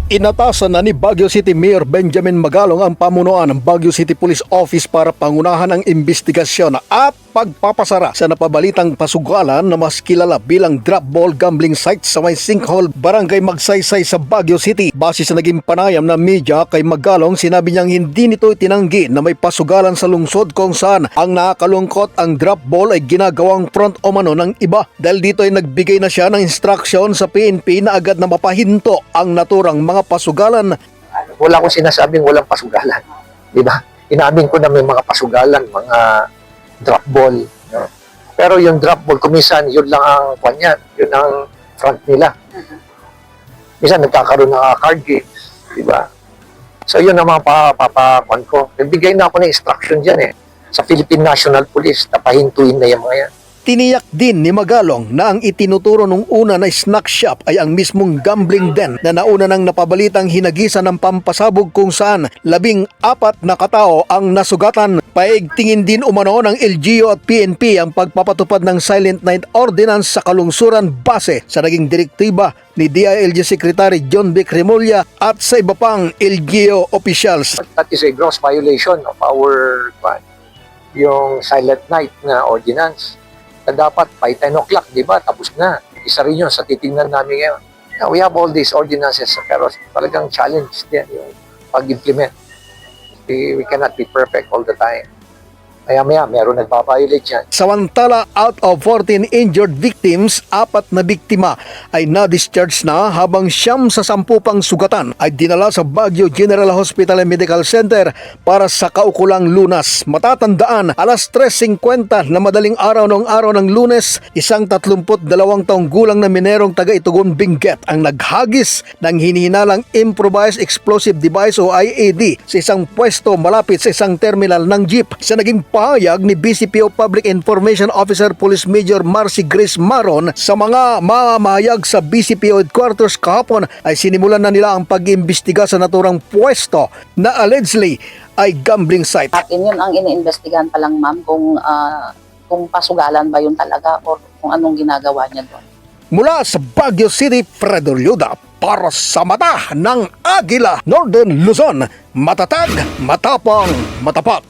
Inatasan na ni Baguio City Mayor Benjamin Magalong ang pamunuan ng Baguio City Police Office para pangunahan ang investigasyon at pagpapasara sa napabalitang pasugalan na mas kilala bilang drop ball gambling site sa may Sinkhole, Barangay Magsaysay sa Baguio City. Base sa naging panayam ng media kay Magalong, sinabi niyang hindi nito itinanggi na may pasugalan sa lungsod kung saan ang nakakalungkot ang drop ball ay ginagawang front o mano ng iba. Dahil dito ay nagbigay na siya ng instruction sa PNP na agad na mapahinto ang naturang mga pasugalan. Wala akong sinasabing walang pasugalan. Di ba? Inamin ko na may mga pasugalan, mga drop ball. No? Pero yung drop ball, kumisan, yun lang ang kanyan. Yun ang front nila. Minsan nagkakaroon ng card games. Di ba? So yun ang mga papakuan ko. Nagbigay na ako ng instruction dyan sa Philippine National Police na pahintuin na yung mga yan. Tiniyak din ni Magalong na ang itinuturo nung una na snack shop ay ang mismong gambling den na nauna nang napabalitang hinagisan ng pampasabog kung saan 14 na katao ang nasugatan. Paigtingin din umano ng LGU at PNP ang pagpapatupad ng Silent Night Ordinance sa kalungsuran base sa naging direktiba ni DILG Secretary John B. Cremolya at sa iba pang LGU officials. That is a gross violation of our yung Silent Night na ordinance. Dapat by 10 o'clock, di ba? Tapos na. Isa rin yun sa titingnan namin ngayon. We have all these ordinances, pero talagang challenge din yung pag-implement. We cannot be perfect all the time. Maya-maya, meron nagpapaviolate yan. Samantala, out of 14 injured victims, 4 na biktima ay na-discharge na habang 9 sa 10 pang sugatan ay dinala sa Baguio General Hospital and Medical Center para sa kaukulang lunas. Matatandaan, alas 3:50 na madaling araw noong araw ng Lunes, isang 32 taong gulang na minerong taga-Itugon, Benguet ang naghagis ng hinihinalang improvised explosive device o IED sa isang pwesto malapit sa isang terminal ng jeep. Sa naging pahayag ni BCPO Public Information Officer Police Major Marcy Grace Maron, sa mga mamahayag sa BCPO headquarters kahapon ay sinimulan na nila ang pag-imbestiga sa naturang pwesto na allegedly ay gambling site. Akin yun ang iniimbestigahan pa lang, ma'am, kung pasugalan ba yun talaga o kung anong ginagawa niya doon. Mula sa Baguio City, Fredo Lyuda para sa mata ng Agila, Northern Luzon, matatag, matapang, matapat.